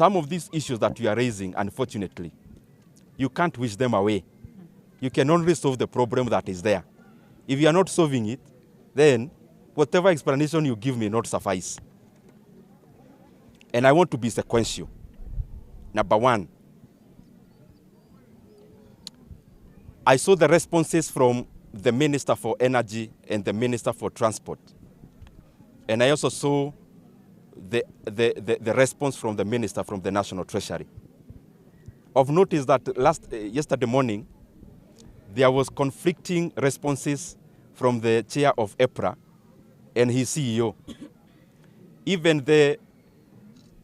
some of these issues that you are raising, unfortunately, you can't wish them away. You can only solve the problem that is there. If you are not solving it, then whatever explanation you give may not suffice. And I want to be sequential. Number one, I saw the responses from the Minister for Energy and the Minister for Transport. And I also saw the response from the Minister from the National Treasury. Of note is that yesterday morning, there was conflicting responses from the chair of EPRA and his CEO. Even the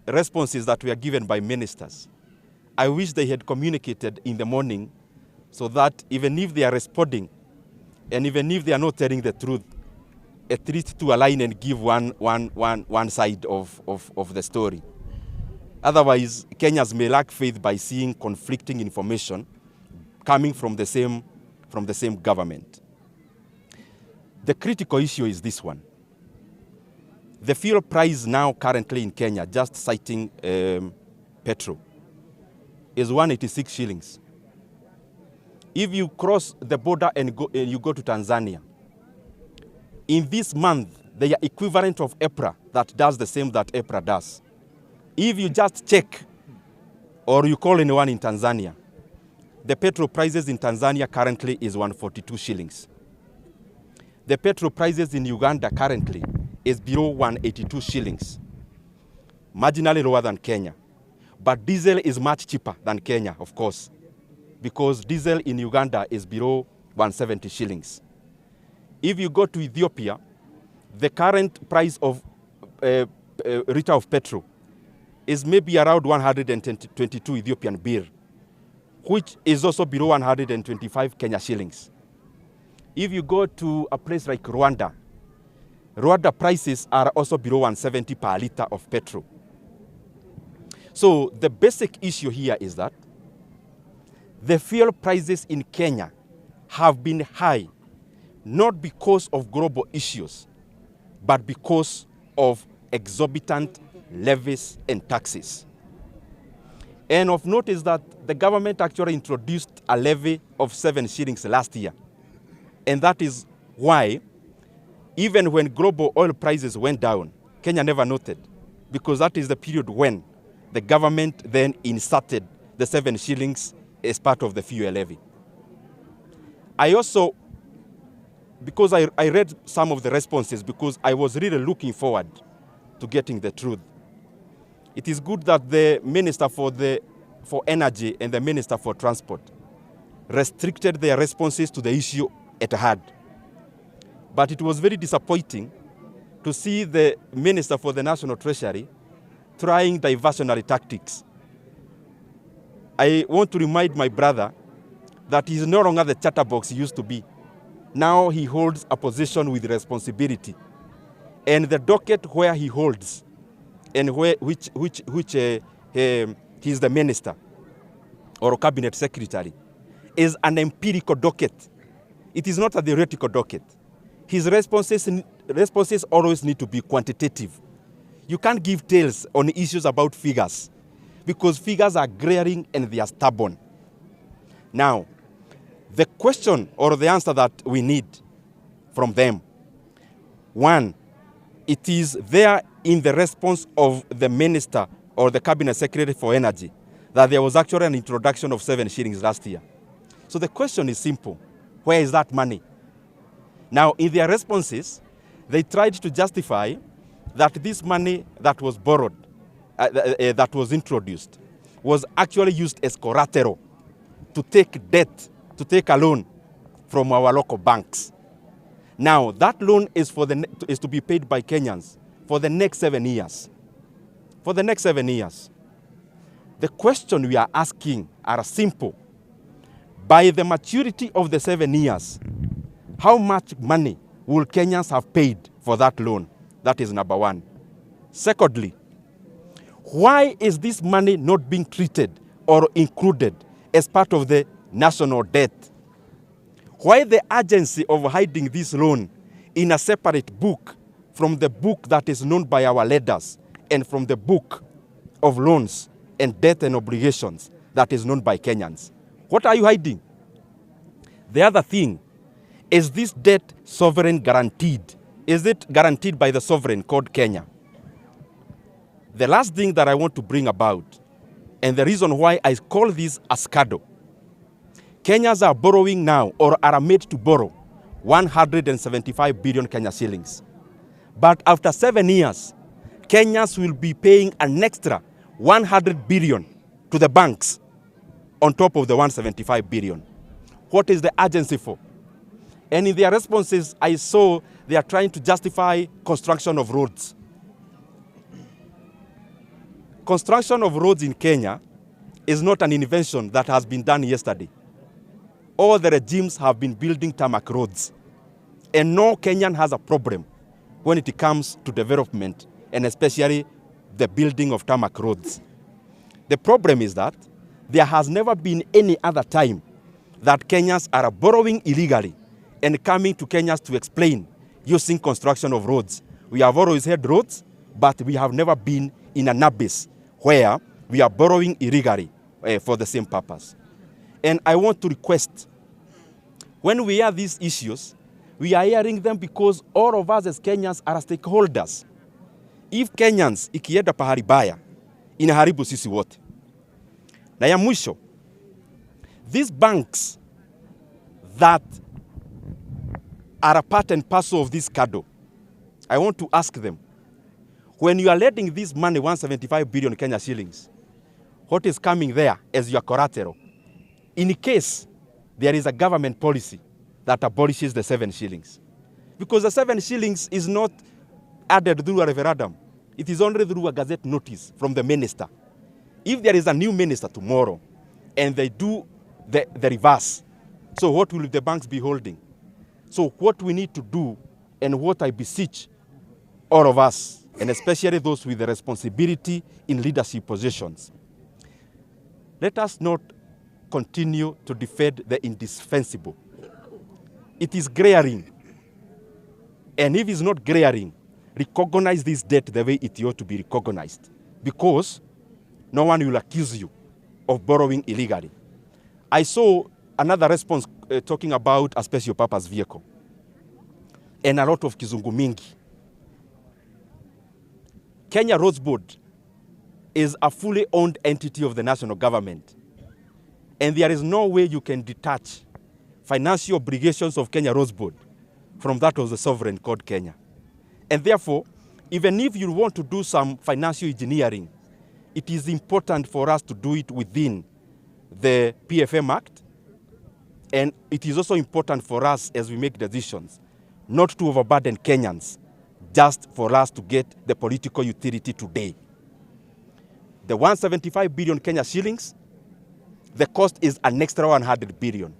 responses that were given by ministers, I wish they had communicated in the morning so that even if they are responding and even if they are not telling the truth, at least to align and give one side of the story. Otherwise, Kenyans may lack faith by seeing conflicting information coming from the same government. The critical issue is this one. The fuel price now currently in Kenya, just citing petrol, is 186 shillings. If you cross the border and you go to Tanzania, in this month, they are equivalent of EPRA that does the same that EPRA does. If you just check or you call anyone in Tanzania, the petrol prices in Tanzania currently is 142 shillings. The petrol prices in Uganda currently is below 182 shillings, marginally lower than Kenya. But diesel is much cheaper than Kenya, of course, because diesel in Uganda is below 170 shillings. If you go to Ethiopia, the current price of liter of petrol is maybe around 122 Ethiopian birr, which is also below 125 Kenya shillings. If you go to a place like Rwanda, Rwanda prices are also below 170 per liter of petrol. So the basic issue here is that the fuel prices in Kenya have been high, not because of global issues, but because of exorbitant levies and taxes. And of note is that the government actually introduced a levy of 7 shillings last year. And that is why, even when global oil prices went down, Kenya never noted, because that is the period when the government then inserted the 7 shillings as part of the fuel levy. I also, because I read some of the responses, because I was really looking forward to getting the truth. It is good that the Minister for Energy and the Minister for Transport restricted their responses to the issue at hand. But it was very disappointing to see the Minister for the National Treasury trying diversionary tactics. I want to remind my brother that he is no longer the chatterbox he used to be. Now he holds a position with responsibility. And the docket where he holds and which he is the minister or cabinet secretary is an empirical docket. It is not a theoretical docket. His responses always need to be quantitative. You can't give tales on issues about figures because figures are glaring and they are stubborn. Now, the question or the answer that we need from them, one, it is there in the response of the minister or the cabinet secretary for energy that there was actually an introduction of 7 shillings last year. So the question is simple. Where is that money? Now, in their responses, they tried to justify that this money that was borrowed, that was introduced, was actually used as collateral to take debt, to take a loan from our local banks. Now, that loan is to be paid by Kenyans for the next 7 years. For the next 7 years. The question we are asking are simple. By the maturity of the 7 years, how much money will Kenyans have paid for that loan? That is number one. Secondly, why is this money not being treated or included as part of the national debt? Why the urgency of hiding this loan in a separate book from the book that is known by our leaders and from the book of loans and debt and obligations that is known by Kenyans. What are you hiding? The other thing, is this debt sovereign guaranteed? Is it guaranteed by the sovereign called Kenya? The last thing that I want to bring about, and the reason why I call this a scandal, Kenyans are borrowing now, or are made to borrow, 175 billion Kenya shillings. But after 7 years, Kenyans will be paying an extra 100 billion to the banks on top of the 175 billion. What is the urgency for? And in their responses, I saw they are trying to justify construction of roads. Construction of roads in Kenya is not an invention that has been done yesterday. All the regimes have been building tarmac roads. And no Kenyan has a problem when it comes to development, and especially the building of tarmac roads. The problem is that there has never been any other time that Kenyans are borrowing illegally and coming to Kenyans to explain using construction of roads. We have always had roads, but we have never been in an abyss where we are borrowing illegally for the same purpose. And I want to request, when we hear these issues, we are hearing them because all of us as Kenyans are stakeholders. If Kenyans ikienda pahali baya, inaharibu sisi wote. Na ya mwisho, these banks that are a part and parcel of this scandal, I want to ask them, when you are lending this money, 175 billion Kenya shillings, what is coming there as your collateral? In case there is a government policy that abolishes the 7 shillings. Because the 7 shillings is not added through a referendum. It is only through a gazette notice from the minister. If there is a new minister tomorrow and they do the reverse, so what will the banks be holding? So what we need to do, and what I beseech all of us, and especially those with the responsibility in leadership positions, let us not continue to defend the indispensable. It is glaring. And if it's not glaring, recognize this debt the way it ought to be recognized, because no one will accuse you of borrowing illegally. I saw another response talking about a special purpose vehicle and a lot of kizungu mingi. Kenya Roads Board is a fully owned entity of the national government, and there is no way you can detach financial obligations of Kenya Roads Board from that of the sovereign called Kenya. And therefore, even if you want to do some financial engineering, it is important for us to do it within the PFM Act, and it is also important for us as we make decisions not to overburden Kenyans just for us to get the political utility today. The 175 billion Kenya shillings, the cost is an extra 100 billion.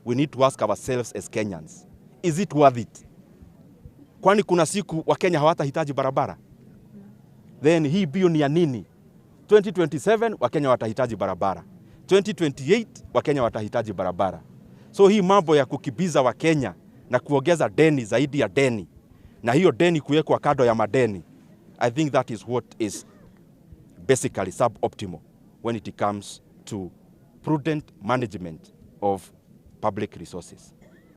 We need to ask ourselves as Kenyans, is it worth it? Kwani kuna siku Wakenya hawatahitaji barabara? Then hii bilioni ya nini? 2027 Wakenya watahitaji barabara. 2028 Wakenya watahitaji barabara. So hii mambo ya kukibiza Wakenya na kuongeza deni zaidi ya deni, na hiyo deni kuwekwa kado ya madeni, I think that is what is basically suboptimal when it comes to prudent management of public resources.